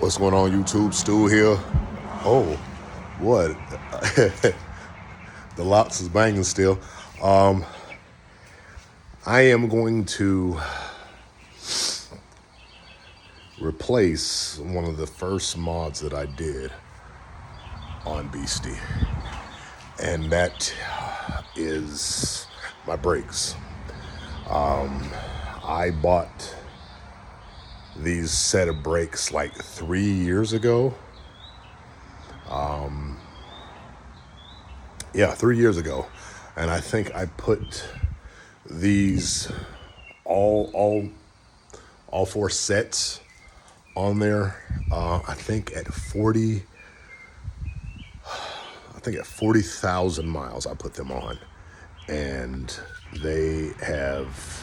What's going on, YouTube? Stu here. Oh, what? The locks is banging still. Um, I am going to replace one of the first mods that I did on Beastie, and that is my brakes. I bought these set of brakes like 3 years ago. Yeah, 3 years ago, and I think I put these all all four sets on there. I think at 40,000 miles I put them on, and they have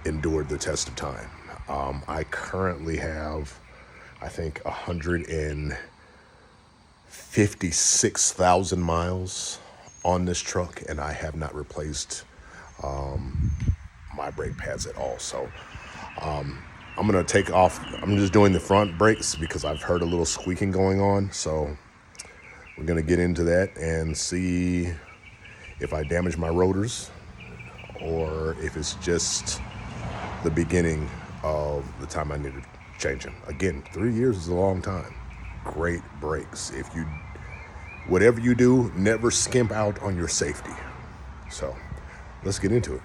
endured the test of time. I currently have, I think, 156,000 miles on this truck, and I have not replaced my brake pads at all. So I'm gonna take off. I'm just doing the front brakes because I've heard a little squeaking going on. So we're gonna get into that and see if I damage my rotors or if it's just the beginning of the time I need to change them. Again, 3 years is a long time. Great brakes. Whatever you do, never skimp out on your safety. So let's get into it.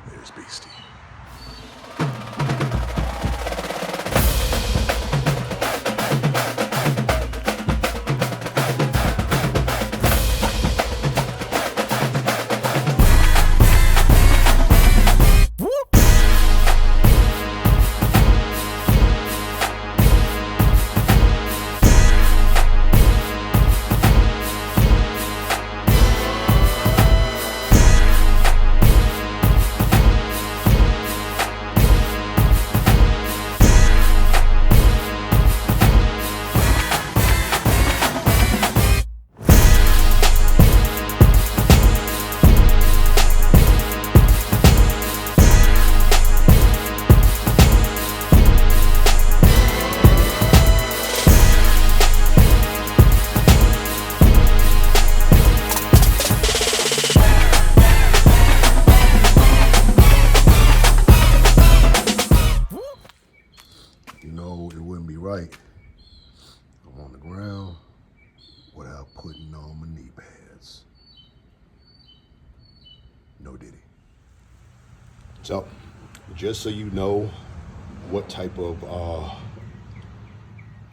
There's Beastie. You know, it wouldn't be right. I'm on the ground without putting on my knee pads. No diddy. So, just so you know what type of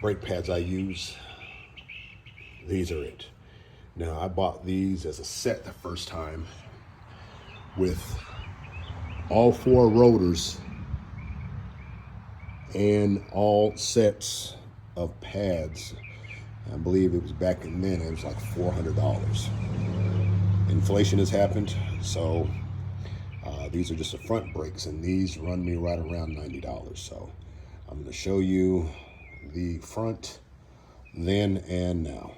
brake pads I use, these are it. Now, I bought these as a set the first time with all four rotors and all sets of pads. I believe it was back then, it was like $400. Inflation has happened, so these are just the front brakes, and these run me right around $90. So I'm going to show you the front then and now.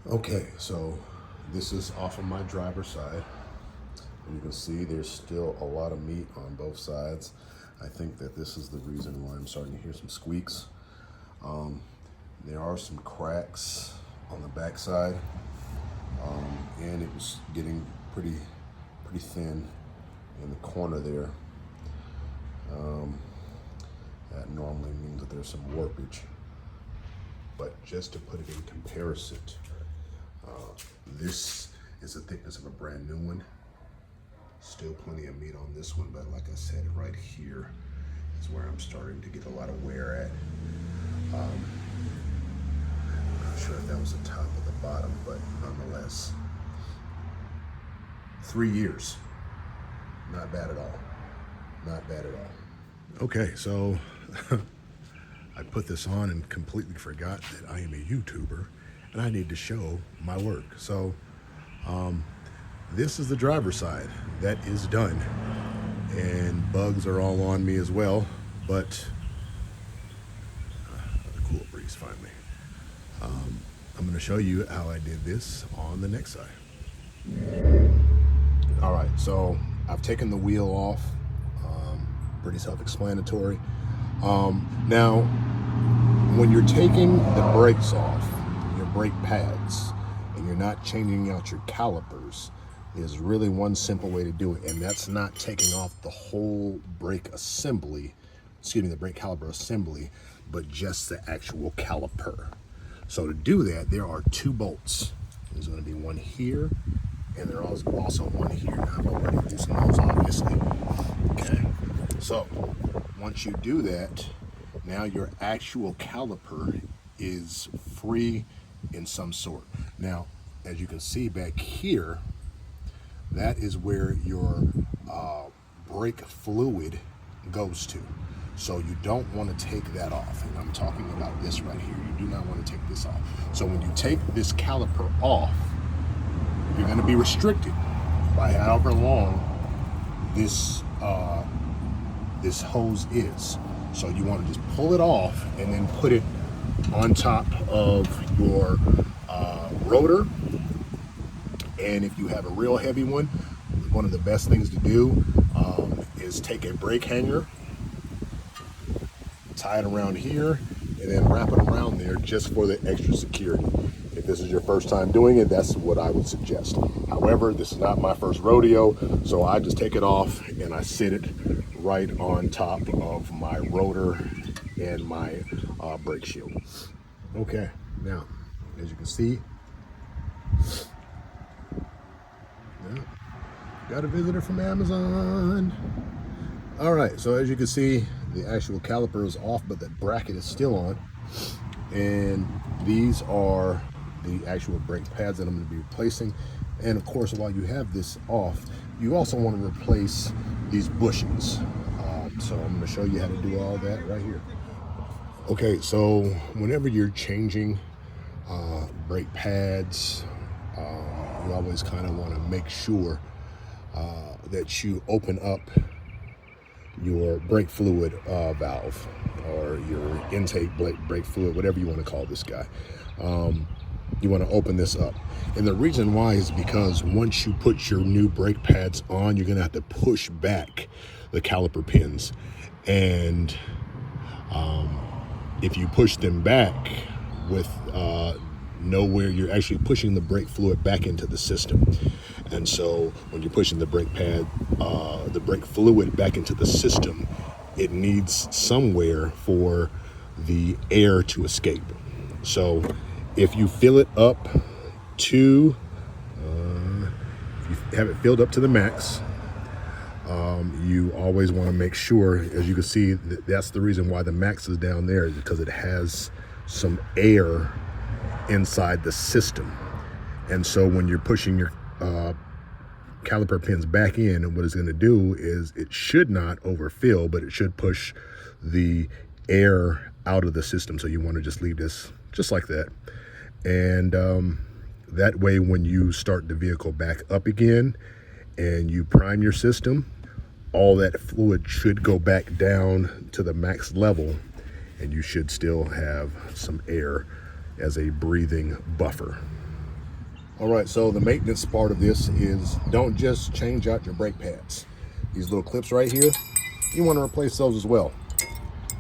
Okay, so this is off of my driver's side. And you can see there's still a lot of meat on both sides. I think that this is the reason why I'm starting to hear some squeaks. There are some cracks on the back side, and it was getting pretty thin in the corner there. That normally means that there's some warpage. But just to put it in comparison, this is the thickness of a brand new one. Still plenty of meat on this one, but like I said, right here is where I'm starting to get a lot of wear at. I'm not sure if that was the top or the bottom, but nonetheless, 3 years. Not bad at all. Not bad at all. Okay, so I put this on and completely forgot that I am a YouTuber and I need to show my work. So this is the driver's side. That is done. And bugs are all on me as well, but a cool breeze finally. I'm going to show you how I did this on the next side. All right, so I've taken the wheel off. Pretty self-explanatory. Now, when you're taking the brakes off, your brake pads, and you're not changing out your calipers, there's really one simple way to do it, and that's not taking off the whole brake assembly, the brake caliper assembly, but just the actual caliper. So to do that, there are 2 bolts. There's going to be one here, and there's also one here. Now, I've already loosened those, obviously. Okay, so once you do that, now your actual caliper is free in some sort. Now, as you can see back here, that is where your brake fluid goes to. So you don't want to take that off. And I'm talking about this right here. You do not want to take this off. So when you take this caliper off, you're going to be restricted by however long this this hose is. So you want to just pull it off and then put it on top of your rotor. And if you have a real heavy one of the best things to do is take a brake hanger, tie it around here, and then wrap it around there just for the extra security. If this is your first time doing it, that's what I would suggest. However, this is not my first rodeo, so I just take it off and I sit it right on top of my rotor and my brake shield. Okay, now, as you can see, got a visitor from Amazon. All right, so as you can see, the actual caliper is off, but the bracket is still on. And these are the actual brake pads that I'm going to be replacing. And of course, while you have this off, you also want to replace these bushings. So I'm going to show you how to do all that right here. Okay, so whenever you're changing brake pads, you always kind of want to make sure that you open up your brake fluid valve, or your intake brake fluid, whatever you want to call this guy. You want to open this up. And the reason why is because once you put your new brake pads on, you're going to have to push back the caliper pins. And if you push them back with nowhere, you're actually pushing the brake fluid back into the system. And so when you're pushing the brake pad, the brake fluid back into the system, it needs somewhere for the air to escape. So if you fill it up to, if you have it filled up to the max, you always want to make sure, as you can see, that's the reason why the max is down there, is because it has some air inside the system. And so when you're pushing your caliper pins back in, and what it's going to do is, it should not overfill, but it should push the air out of the system. So you want to just leave this just like that. And that way, when you start the vehicle back up again and you prime your system, all that fluid should go back down to the max level, and you should still have some air as a breathing buffer. All right, so the maintenance part of this is, don't just change out your brake pads. These little clips right here, you want to replace those as well.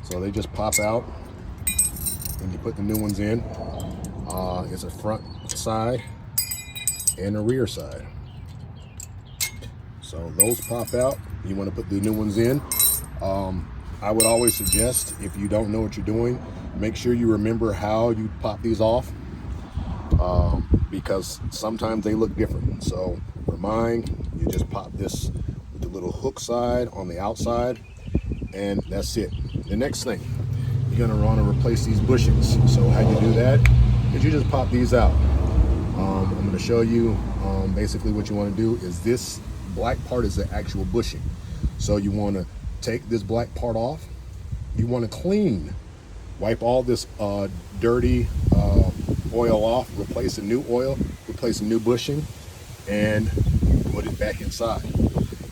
So they just pop out and you put the new ones in. It's a front side and a rear side. So those pop out, you want to put the new ones in. I would always suggest, if you don't know what you're doing, make sure you remember how you pop these off, because sometimes they look different. So for mine, you just pop this with the little hook side on the outside, and that's it. The next thing, you're gonna want to replace these bushings. So how you do that is you just pop these out. I'm going to show you basically what you want to do is, this black part is the actual bushing. So you want to take this black part off. You want to clean, wipe all this dirty oil off, replace a new oil, replace a new bushing, and put it back inside.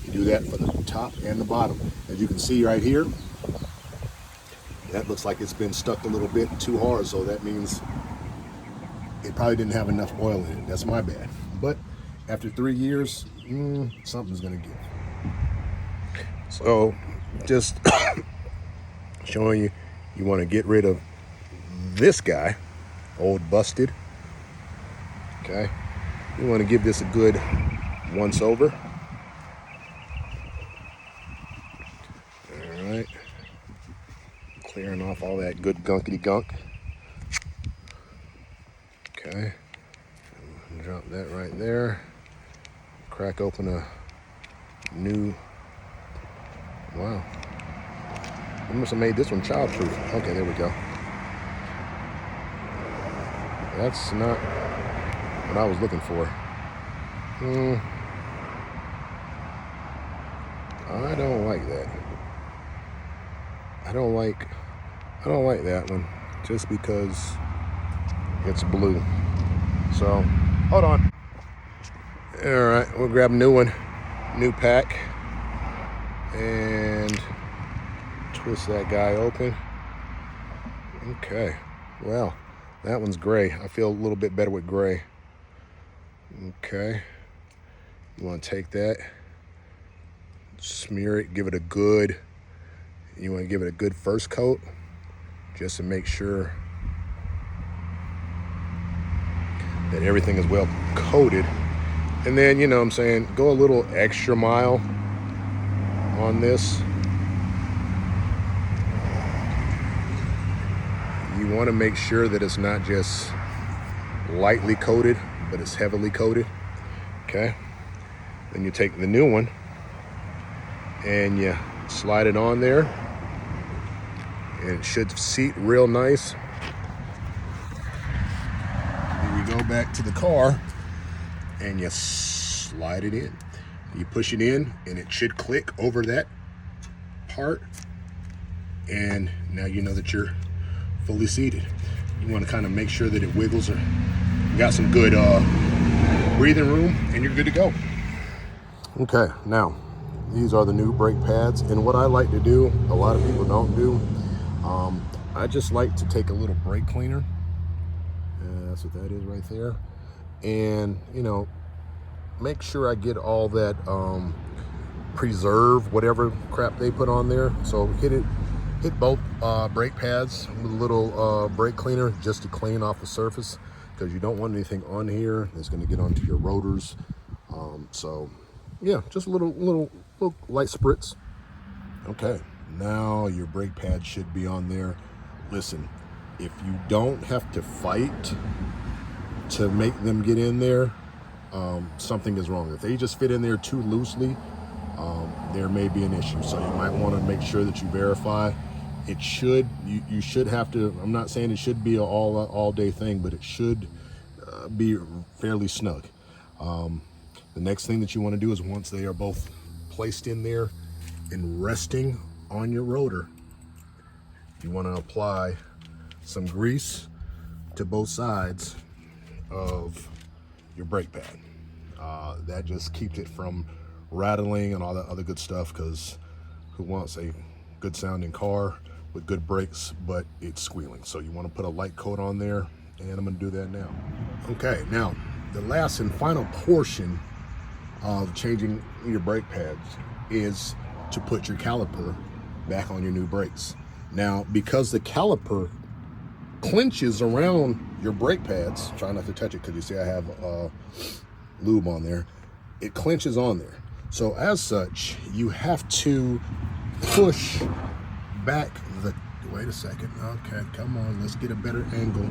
You do that for the top and the bottom. As you can see right here, that looks like it's been stuck a little bit too hard, so that means it probably didn't have enough oil in it. That's my bad. But after 3 years, something's gonna give. So just showing you, you want to get rid of this guy, old busted. Okay, you want to give this a good once over. All right, clearing off all that good gunkety gunk. Okay, drop that right there. Crack open a new, wow, I must have made this one childproof. Okay, there we go. That's not what I was looking for. I don't like that. I don't like that one just because it's blue. So, hold on. All right, we'll grab a new one, new pack, and twist that guy open. Okay, well, that one's gray. I feel a little bit better with gray. Okay, you want to take that, smear it, give it a good, you want to give it a good first coat just to make sure that everything is well coated. And then, you know what I'm saying, go a little extra mile on this. You want to make sure that it's not just lightly coated, but it's heavily coated. Okay. Then you take the new one and you slide it on there, and it should seat real nice. Then you go back to the car and you slide it in. You push it in and it should click over that part, and now you know that you're fully seated. You want to kind of make sure that it wiggles, or you got some good breathing room, and you're good to go. Okay, now these are the new brake pads, and what I like to do, a lot of people don't do, I just like to take a little brake cleaner, that's what that is right there, and you know, make sure I get all that preserve, whatever crap they put on there. So hit both brake pads with a little brake cleaner just to clean off the surface, because you don't want anything on here that's going to get onto your rotors. So yeah, just a little light spritz. Okay, now your brake pad should be on there. Listen, if you don't have to fight to make them get in there, something is wrong. If they just fit in there too loosely, there may be an issue. So you might want to make sure that you verify. It should, you should have to, I'm not saying it should be an all day thing, but it should be fairly snug. The next thing that you want to do is, once they are both placed in there and resting on your rotor, you want to apply some grease to both sides of your brake pad. That just keeps it from rattling and all that other good stuff, because who wants a good sounding car with good brakes but it's squealing? So you want to put a light coat on there, and I'm going to do that now. Okay, now the last and final portion of changing your brake pads is to put your caliper back on your new brakes. Now, because the caliper clinches around your brake pads, try not to touch it because you see I have lube on there, it clinches on there. So as such, you have to push back the, wait a second, okay, come on, let's get a better angle.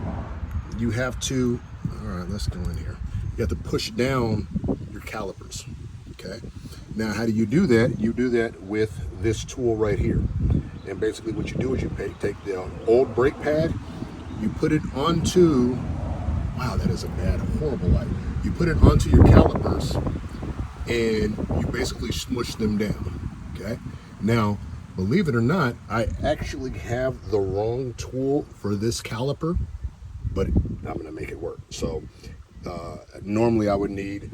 You have to, all right, let's go in here. You have to push down your calipers, okay? Now, how do you do that? You do that with this tool right here. And basically what you do is you take the old brake pad, you put it onto, wow, that is a bad, horrible light. You put it onto your calipers and you basically smush them down, okay? Now, believe it or not, I actually have the wrong tool for this caliper, but I'm gonna make it work. So normally I would need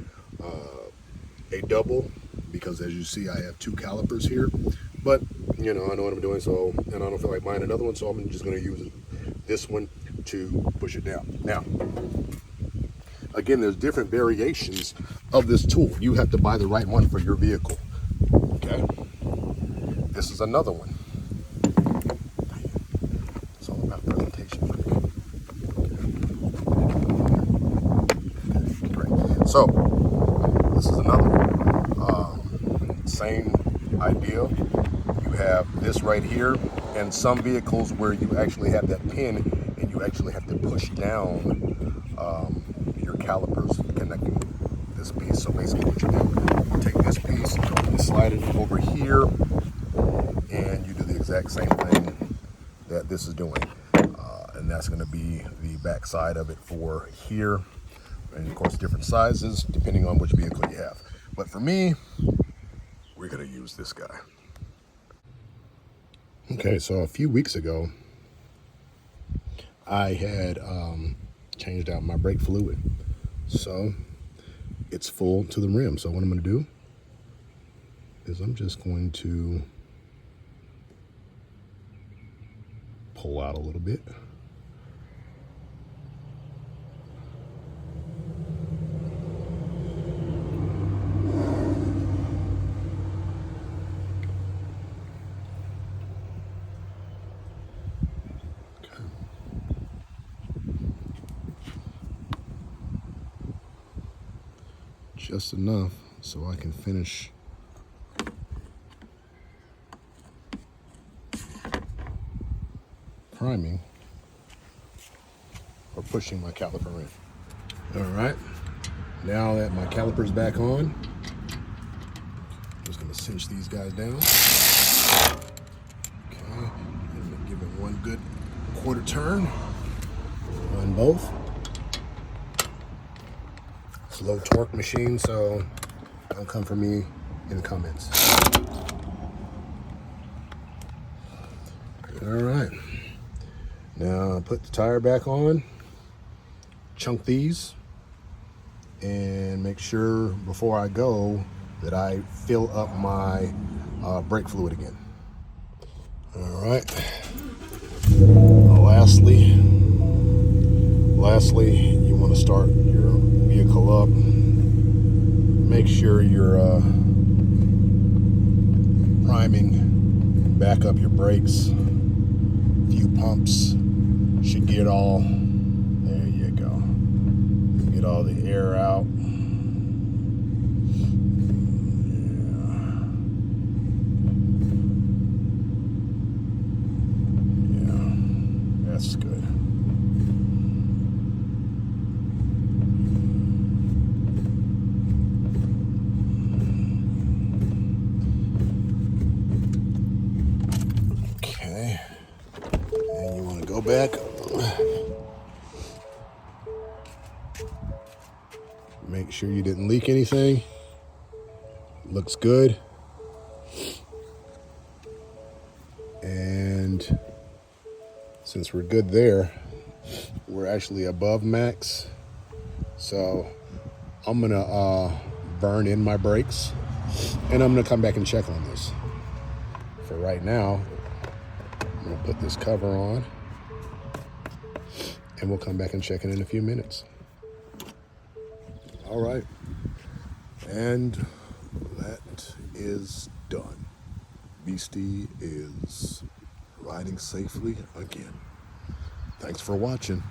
a double, because as you see, I have two calipers here, but you know, I know what I'm doing, so, and I don't feel like buying another one, so I'm just gonna use this one to push it down. Now, again, there's different variations of this tool. You have to buy the right one for your vehicle, okay? This is another one. So this is another one. Same idea. You have this right here, and some vehicles where you actually have that pin and you actually have to push down your calipers connecting this piece. So basically what you do, you take this piece, you slide it over here, and you do the exact same thing that this is doing. And that's going to be the back side of it for here. And of course, different sizes depending on which vehicle you have. But for me, we're going to use this guy. Okay, so a few weeks ago, I had changed out my brake fluid. So it's full to the rim. So what I'm going to do is I'm just going to pull out a little bit. Just enough so I can finish priming or pushing my caliper in. All right, now that my caliper's back on, I'm just gonna cinch these guys down. Okay, and give it one good quarter turn on both. Low torque machine, so don't come for me in the comments. All right, now I'll put the tire back on, chunk these, and make sure before I go that I fill up my brake fluid again. All right, lastly, you want to start your vehicle up. Make sure you're priming, back up your brakes. A few pumps should get all, there you go. Get all the air out. Yeah, that's good. And you want to go back, make sure you didn't leak anything. Looks good. And since we're good there, we're actually above max. So I'm gonna burn in my brakes, and I'm gonna come back and check on this. For right now, I'm gonna put this cover on, and we'll come back and check it in a few minutes. All right, and that is done. Beastie is riding safely again. Thanks for watching.